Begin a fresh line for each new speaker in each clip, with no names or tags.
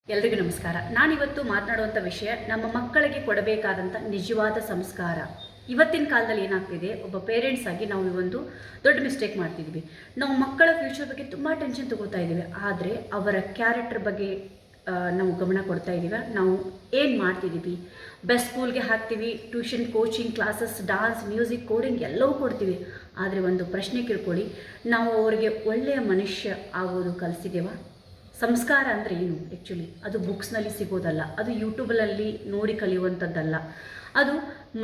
ಎಲ್ರಿಗೂ ನಮಸ್ಕಾರ. ನಾನಿವತ್ತು ಮಾತನಾಡುವಂಥ ವಿಷಯ ನಮ್ಮ ಮಕ್ಕಳಿಗೆ ಕೊಡಬೇಕಾದಂಥ ನಿಜವಾದ ಸಂಸ್ಕಾರ. ಇವತ್ತಿನ ಕಾಲದಲ್ಲಿ ಏನಾಗ್ತಿದೆ, ಒಬ್ಬ ಪೇರೆಂಟ್ಸ್ ಆಗಿ ನಾವು ಒಂದು ದೊಡ್ಡ ಮಿಸ್ಟೇಕ್ ಮಾಡ್ತಿದ್ವಿ. ನಾವು ಮಕ್ಕಳ ಫ್ಯೂಚರ್ ಬಗ್ಗೆ ತುಂಬ ಟೆನ್ಷನ್ ತಗೋತಾ ಇದ್ದೀವಿ, ಆದರೆ ಅವರ ಕ್ಯಾರೆಕ್ಟರ್ ಬಗ್ಗೆ ನಾವು ಗಮನ ಕೊಡ್ತಾ ಇದ್ದೀವಿ. ನಾವು ಏನು ಮಾಡ್ತಿದ್ದೀವಿ, ಬೆಸ್ಟ್ ಸ್ಕೂಲ್ಗೆ ಹಾಕ್ತೀವಿ, tuition, coaching classes, dance, music, coding ಎಲ್ಲವೂ ಕೊಡ್ತೀವಿ. ಆದರೆ ಒಂದು ಪ್ರಶ್ನೆ ಕೇಳ್ಕೊಳ್ಳಿ, ನಾವು ಅವರಿಗೆ ಒಳ್ಳೆಯ ಮನುಷ್ಯ ಆಗೋದು ಕಲಿಸಿದ್ದೇವಾ? ಸಂಸ್ಕಾರ ಅಂದರೆ ಏನು? ಆ್ಯಕ್ಚುಲಿ ಅದು ಬುಕ್ಸ್ನಲ್ಲಿ ಸಿಗೋದಲ್ಲ, ಅದು ಯೂಟ್ಯೂಬಲ್ಲಿ ನೋಡಿ ಕಲಿಯುವಂಥದ್ದಲ್ಲ, ಅದು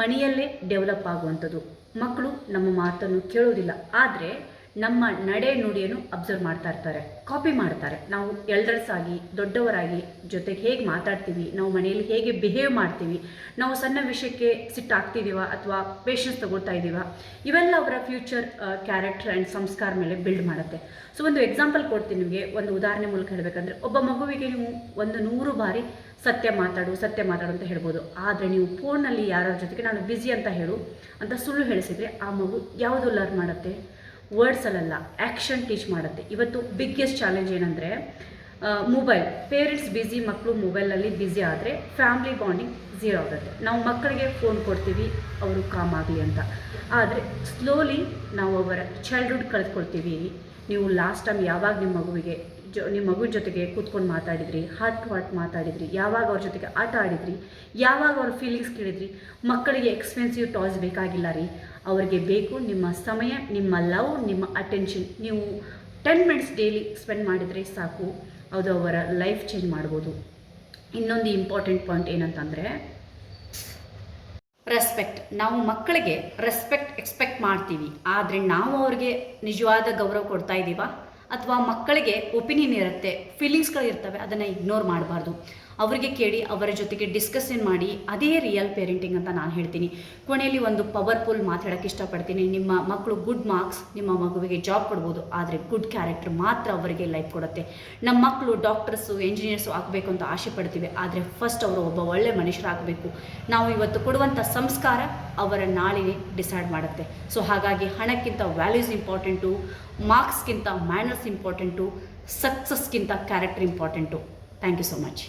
ಮನೆಯಲ್ಲೇ ಡೆವಲಪ್ ಆಗುವಂಥದ್ದು. ಮಕ್ಕಳು ನಮ್ಮ ಮಾತನ್ನು ಕೇಳೋದಿಲ್ಲ, ಆದರೆ ನಮ್ಮ ನಡೆ ನುಡಿಯನ್ನು ಅಬ್ಸರ್ವ್ ಮಾಡ್ತಾ ಇರ್ತಾರೆ, ಕಾಪಿ ಮಾಡ್ತಾರೆ. ನಾವು ಎಲ್ಡರ್ಸ್ ಆಗಿ, ದೊಡ್ಡವರಾಗಿ ಜೊತೆಗೆ ಹೇಗೆ ಮಾತಾಡ್ತೀವಿ, ನಾವು ಮನೆಯಲ್ಲಿ ಹೇಗೆ ಬಿಹೇವ್ ಮಾಡ್ತೀವಿ, ನಾವು ಸಣ್ಣ ವಿಷಯಕ್ಕೆ ಸಿಟ್ಟಾಗ್ತಿದ್ದೀವ ಅಥವಾ ಪೇಷನ್ಸ್ ತಗೊಳ್ತಾ ಇದ್ದೀವ, ಇವೆಲ್ಲ ಅವರ ಫ್ಯೂಚರ್ ಕ್ಯಾರೆಕ್ಟರ್ ಆ್ಯಂಡ್ ಸಂಸ್ಕಾರ ಮೇಲೆ ಬಿಲ್ಡ್ ಮಾಡುತ್ತೆ. ಸೊ ಒಂದು ಎಕ್ಸಾಂಪಲ್ ಕೊಡ್ತೀನಿ ನಿಮಗೆ, ಒಂದು ಉದಾಹರಣೆ ಮೂಲಕ ಹೇಳಬೇಕಂದ್ರೆ, ಒಬ್ಬ ಮಗುವಿಗೆ ನೀವು 100 ಬಾರಿ ಸತ್ಯ ಮಾತಾಡು ಅಂತ ಹೇಳ್ಬೋದು. ಆದರೆ ನೀವು ಫೋನಲ್ಲಿ ಯಾರ ಜೊತೆಗೆ ನಾನು ಬ್ಯುಸಿ ಅಂತ ಹೇಳು ಅಂತ ಸುಳ್ಳು ಹೇಳಿಸಿದರೆ ಆ ಮಗು ಯಾವುದು ಲರ್ನ್ ಮಾಡುತ್ತೆ? ವರ್ಡ್ಸಲ್ಲ, ಆ್ಯಕ್ಷನ್ ಟೀಚ್ ಮಾಡುತ್ತೆ. ಇವತ್ತು ಬಿಗ್ಗೆಸ್ಟ್ ಚಾಲೆಂಜ್ ಏನಂದರೆ ಮೊಬೈಲ್. ಪೇರೆಂಟ್ಸ್ ಬ್ಯುಸಿ, ಮಕ್ಕಳು ಮೊಬೈಲಲ್ಲಿ ಬ್ಯುಸಿ ಆದರೆ ಫ್ಯಾಮ್ಲಿ ಬಾಂಡಿಂಗ್ ಝೀರೋ ಆಗುತ್ತೆ. ನಾವು ಮಕ್ಕಳಿಗೆ ಫೋನ್ ಕೊಡ್ತೀವಿ ಅವರು ಕಾಮ್ ಆಗಲಿ ಅಂತ, ಆದರೆ ಸ್ಲೋಲಿ ನಾವು ಅವರ ಚೈಲ್ಡ್ಹುಡ್ ಕಳೆದುಕೊಳ್ತೀವಿ. ನೀವು ಲಾಸ್ಟ್ ಟೈಮ್ ಯಾವಾಗ ನಿಮ್ಮ ಮಗುವಿನ ಜೊತೆಗೆ ಕೂತ್ಕೊಂಡು ಮಾತಾಡಿದ್ರಿ, ಹಾರ್ಟ್ ಟು ಹಾರ್ಟ್ ಮಾತಾಡಿದ್ರಿ, ಯಾವಾಗ ಅವ್ರ ಜೊತೆಗೆ ಆಟ ಆಡಿದ್ರಿ, ಯಾವಾಗ ಅವ್ರ ಫೀಲಿಂಗ್ಸ್ ಕೇಳಿದ್ರಿ? ಮಕ್ಕಳಿಗೆ ಎಕ್ಸ್ಪೆನ್ಸಿವ್ ಟಾಯ್ಸ್ ಬೇಕಾಗಿಲ್ಲ ರೀ, ಅವರಿಗೆ ಬೇಕು ನಿಮ್ಮ ಸಮಯ, ನಿಮ್ಮ ಲವ್, ನಿಮ್ಮ ಅಟೆನ್ಷನ್. ನೀವು 10 ಮಿನಿಟ್ಸ್ ಡೈಲಿ ಸ್ಪೆಂಡ್ ಮಾಡಿದರೆ ಸಾಕು, ಅದು ಅವರ ಲೈಫ್ ಚೇಂಜ್ ಮಾಡ್ಬೋದು. ಇನ್ನೊಂದು ಇಂಪಾರ್ಟೆಂಟ್ ಪಾಯಿಂಟ್ ಏನಂತಂದರೆ ರೆಸ್ಪೆಕ್ಟ್. ನಾವು ಮಕ್ಕಳಿಗೆ ರೆಸ್ಪೆಕ್ಟ್ ಎಕ್ಸ್ಪೆಕ್ಟ್ ಮಾಡ್ತೀವಿ, ಆದರೆ ನಾವು ಅವ್ರಿಗೆ ನಿಜವಾದ ಗೌರವ ಕೊಡ್ತಾ ಇದ್ದೀವಾ? ಅಥವಾ ಮಕ್ಕಳಿಗೆ ಒಪಿನಿಯನ್ ಇರುತ್ತೆ, ಫೀಲಿಂಗ್ಸ್ಗಳಿರ್ತವೆ, ಅದನ್ನು ಇಗ್ನೋರ್ ಮಾಡಬಾರ್ದು. ಅವರಿಗೆ ಕೇಳಿ, ಅವರ ಜೊತೆಗೆ ಡಿಸ್ಕಷನ್ ಮಾಡಿ, ಅದೇ ರಿಯಲ್ ಪೇರೆಂಟಿಂಗ್ ಅಂತ ನಾನು ಹೇಳ್ತೀನಿ. ಕೊನೆಯಲ್ಲಿ ಒಂದು ಪವರ್ಫುಲ್ ಮಾತಾಡೋಕ್ಕೆ ಇಷ್ಟಪಡ್ತೀನಿ. ನಿಮ್ಮ ಮಕ್ಕಳು ಗುಡ್ ಮಾರ್ಕ್ಸ್ ನಿಮ್ಮ ಮಗುವಿಗೆ ಜಾಬ್ ಕೊಡ್ಬೋದು, ಆದರೆ ಗುಡ್ ಕ್ಯಾರೆಕ್ಟರ್ ಮಾತ್ರ ಅವರಿಗೆ ಲೈಫ್ ಕೊಡುತ್ತೆ. ನಮ್ಮ ಮಕ್ಕಳು ಡಾಕ್ಟರ್ಸು, ಎಂಜಿನಿಯರ್ಸು ಆಗಬೇಕು ಅಂತ ಆಸೆ ಪಡ್ತೀವಿ, ಆದರೆ ಫಸ್ಟ್ ಅವರು ಒಬ್ಬ ಒಳ್ಳೆ ಮನುಷ್ಯರಾಗಬೇಕು. ನಾವು ಇವತ್ತು ಕೊಡುವಂಥ ಸಂಸ್ಕಾರ ಅವರ ನಾಳೆನೇ ಡಿಸೈಡ್ ಮಾಡುತ್ತೆ. ಸೊ ಹಾಗಾಗಿ ಹಣಕ್ಕಿಂತ ವ್ಯಾಲ್ಯೂಸ್ ಇಂಪಾರ್ಟೆಂಟು, ಮಾರ್ಕ್ಸ್ಗಿಂತ ಮ್ಯಾನರ್ಸ್ ಇಂಪಾರ್ಟೆಂಟು, ಸಕ್ಸಸ್ಗಿಂತ character important. Thank you so much.